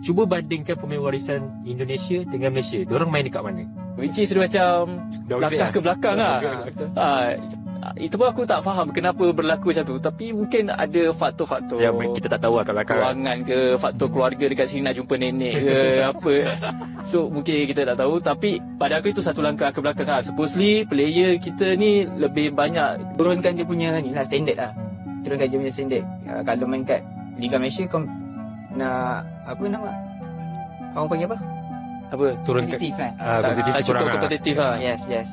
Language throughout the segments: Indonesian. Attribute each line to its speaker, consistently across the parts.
Speaker 1: Cuba bandingkan pemain warisan Indonesia dengan Malaysia. Diorang main dekat mana?
Speaker 2: Which is macam belakang ke belakang lah. Itu pun aku tak faham kenapa berlaku macam tu. Tapi mungkin ada faktor-faktor
Speaker 1: Yang kita tak tahu lah kat belakang.
Speaker 2: kewangan ke, faktor keluarga dekat sini nak jumpa nenek ke apa. So mungkin kita tak tahu. Tapi pada aku itu satu langkah ke belakang lah. Supposedly player kita ni lebih banyak
Speaker 3: turunkan dia punya ni lah, standard lah. Turunkan dia punya standard. Kalau main kat Liga Malaysia kau nak apa nama? Orang panggil apa?
Speaker 2: apa
Speaker 1: Turunkan
Speaker 3: Kompetitif kan?
Speaker 2: tak cukup kompetitif lah.
Speaker 3: Yes.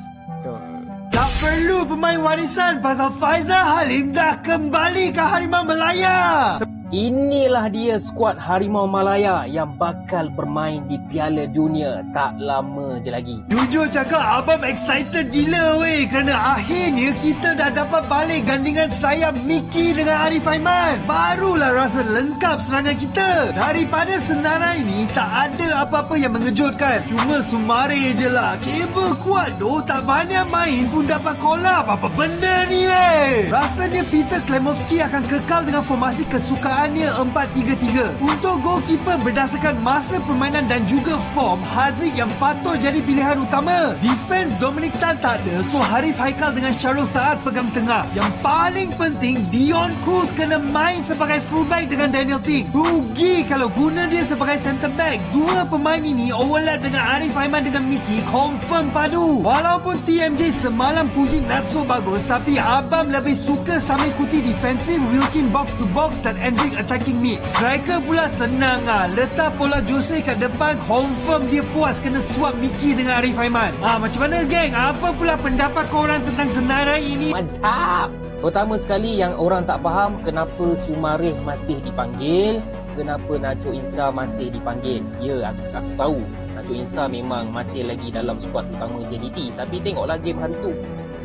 Speaker 4: Tak perlu pemain warisan pasal Faizal Halim dah kembali ke Harimau Malaya.
Speaker 5: Inilah dia skuad Harimau Malaya yang bakal bermain di Piala Dunia tak lama je lagi.
Speaker 4: Jujur cakap, abang excited gila weh. Kerana akhirnya kita dah dapat balik gandingan sayap Mickey dengan Arif Aiman. Barulah rasa lengkap serangan kita. Daripada senarai ini, tak ada apa-apa yang mengejutkan. Cuma Sumare je lah. Kabel kuat doh, tak banyak main pun dapat call up. Apa benda ni weh? Rasanya Peter Klemovski akan kekal dengan formasi kesukaan 4-3-3. Untuk goalkeeper berdasarkan masa permainan dan juga form, Haziq yang patut jadi pilihan utama. Defense Dominic Tan tak ada, so Harif Haikal dengan Syarul Saad pegang tengah. Yang paling penting, Dion Kuz kena main sebagai fullback dengan Daniel Ting. Rugi kalau guna dia sebagai centre back. Dua pemain ini overlap dengan Arif Aiman dengan Miki, confirm padu. Walaupun TMJ semalam puji not so bagus, tapi abang lebih suka Samir Kuti defensif, Wilkin box to box dan Hendrik attacking mid. Striker pula senang lah. Letak pola Jose kat depan, confirm dia puas kena swap Miki dengan Arif Aiman. Macam mana geng? Apa pula pendapat korang tentang senarai ini?
Speaker 5: Mantap! Pertama sekali yang orang tak faham, kenapa Sumareh masih dipanggil, kenapa Nacho Insa masih dipanggil. Ya, aku tahu Nacho Insa memang masih lagi dalam skuad utama JDT, tapi tengoklah game hari tu.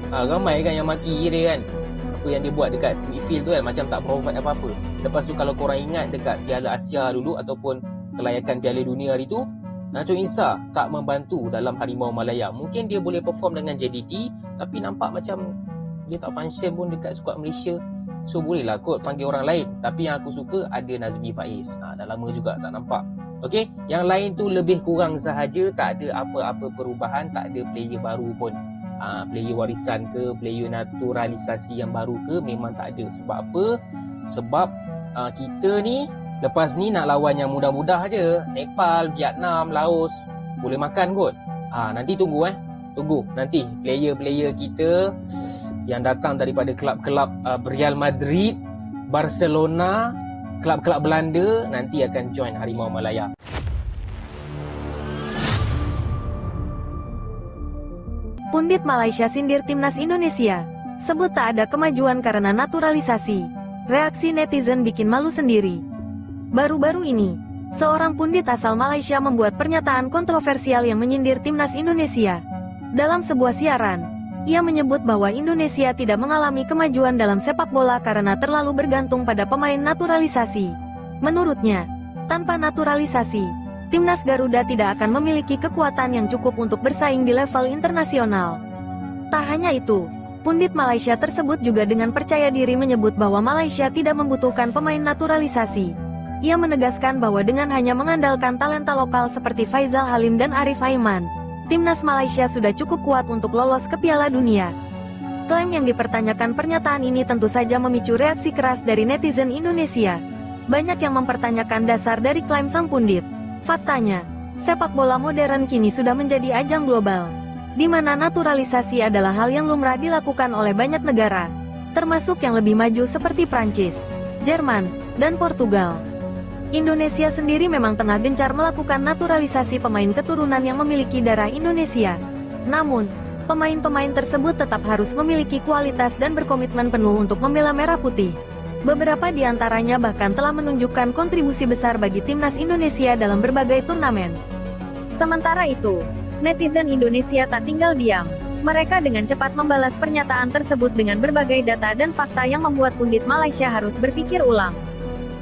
Speaker 5: Ramai kan yang maki dia kan. Apa yang dia buat dekat midfield tu kan, macam tak provide apa-apa. Lepas tu kalau korang ingat dekat Piala Asia dulu ataupun kelayakan Piala Dunia hari tu, Nacho Insa tak membantu dalam Harimau Malaya. Mungkin dia boleh perform dengan JDT, tapi nampak macam dia tak function pun dekat skuad Malaysia. So bolehlah kot panggil orang lain. Tapi yang aku suka ada Nazmi Faiz. Dah lama juga tak nampak. Okey, yang lain tu lebih kurang sahaja, tak ada apa-apa perubahan, tak ada player baru pun. Player warisan ke, player naturalisasi yang baru ke, memang tak ada. Sebab apa? Sebab kita ni lepas ni nak lawan yang mudah-mudah je. Nepal, Vietnam, Laos. Boleh makan kot. Nanti tunggu Tunggu nanti player-player kita yang datang daripada kelab-kelab Real Madrid, Barcelona, kelab-kelab Belanda nanti akan join Harimau Malaya.
Speaker 6: Pundit Malaysia sindir timnas Indonesia. Sebut tak ada kemajuan karena naturalisasi. Reaksi netizen bikin malu sendiri. Baru-baru ini, seorang pundit asal Malaysia membuat pernyataan kontroversial yang menyindir timnas Indonesia. Dalam sebuah siaran, ia menyebut bahwa Indonesia tidak mengalami kemajuan dalam sepak bola karena terlalu bergantung pada pemain naturalisasi. Menurutnya, tanpa naturalisasi, timnas Garuda tidak akan memiliki kekuatan yang cukup untuk bersaing di level internasional. Tak hanya itu, pundit Malaysia tersebut juga dengan percaya diri menyebut bahwa Malaysia tidak membutuhkan pemain naturalisasi. Ia menegaskan bahwa dengan hanya mengandalkan talenta lokal seperti Faizal Halim dan Arif Aiman, timnas Malaysia sudah cukup kuat untuk lolos ke Piala Dunia. Klaim yang dipertanyakan pernyataan ini tentu saja memicu reaksi keras dari netizen Indonesia. Banyak yang mempertanyakan dasar dari klaim sang pundit. Faktanya, sepak bola modern kini sudah menjadi ajang global, di mana naturalisasi adalah hal yang lumrah dilakukan oleh banyak negara, termasuk yang lebih maju seperti Prancis, Jerman, dan Portugal. Indonesia sendiri memang tengah gencar melakukan naturalisasi pemain keturunan yang memiliki darah Indonesia. Namun, pemain-pemain tersebut tetap harus memiliki kualitas dan berkomitmen penuh untuk membela merah putih. Beberapa di antaranya bahkan telah menunjukkan kontribusi besar bagi timnas Indonesia dalam berbagai turnamen. Sementara itu, netizen Indonesia tak tinggal diam. Mereka dengan cepat membalas pernyataan tersebut dengan berbagai data dan fakta yang membuat pundit Malaysia harus berpikir ulang.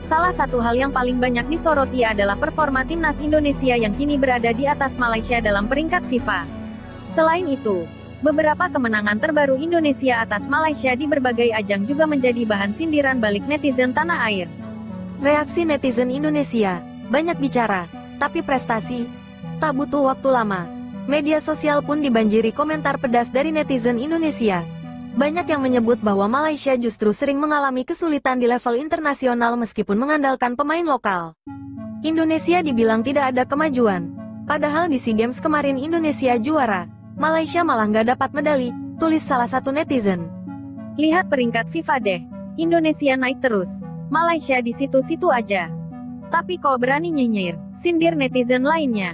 Speaker 6: Salah satu hal yang paling banyak disoroti adalah performa timnas Indonesia yang kini berada di atas Malaysia dalam peringkat FIFA. Selain itu, beberapa kemenangan terbaru Indonesia atas Malaysia di berbagai ajang juga menjadi bahan sindiran balik netizen tanah air. Reaksi netizen Indonesia, Banyak bicara, tapi prestasi tak butuh waktu lama. Media sosial pun dibanjiri komentar pedas dari netizen Indonesia. Banyak yang menyebut bahwa Malaysia justru sering mengalami kesulitan di level internasional meskipun mengandalkan pemain lokal. Indonesia dibilang tidak ada kemajuan. Padahal di SEA Games kemarin Indonesia juara, Malaysia malah nggak dapat medali, tulis salah satu netizen. Lihat peringkat FIFA deh, Indonesia naik terus, Malaysia di situ-situ aja. Tapi kok berani nyinyir, sindir netizen lainnya.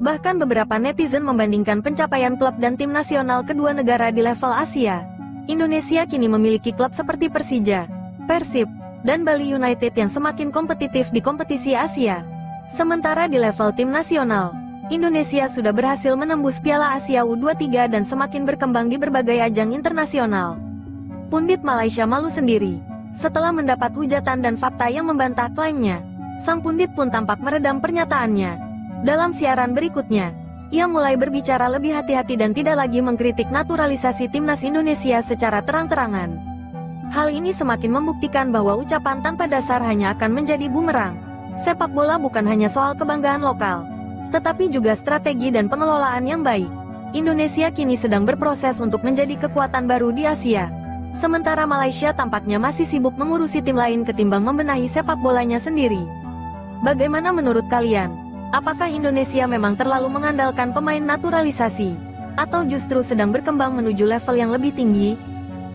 Speaker 6: Bahkan beberapa netizen membandingkan pencapaian klub dan tim nasional kedua negara di level Asia. Indonesia kini memiliki klub seperti Persija, Persib, dan Bali United yang semakin kompetitif di kompetisi Asia. Sementara di level tim nasional, Indonesia sudah berhasil menembus Piala Asia U23 dan semakin berkembang di berbagai ajang internasional. Pundit Malaysia malu sendiri, setelah mendapat hujatan dan fakta yang membantah klaimnya. Sang pundit pun tampak meredam pernyataannya. Dalam siaran berikutnya, ia mulai berbicara lebih hati-hati dan tidak lagi mengkritik naturalisasi timnas Indonesia secara terang-terangan. Hal ini semakin membuktikan bahwa ucapan tanpa dasar hanya akan menjadi bumerang. Sepak bola bukan hanya soal kebanggaan lokal, tetapi juga strategi dan pengelolaan yang baik. Indonesia kini sedang berproses untuk menjadi kekuatan baru di Asia. Sementara Malaysia tampaknya masih sibuk mengurusi tim lain ketimbang membenahi sepak bolanya sendiri. Bagaimana menurut kalian? Apakah Indonesia memang terlalu mengandalkan pemain naturalisasi? Atau justru sedang berkembang menuju level yang lebih tinggi?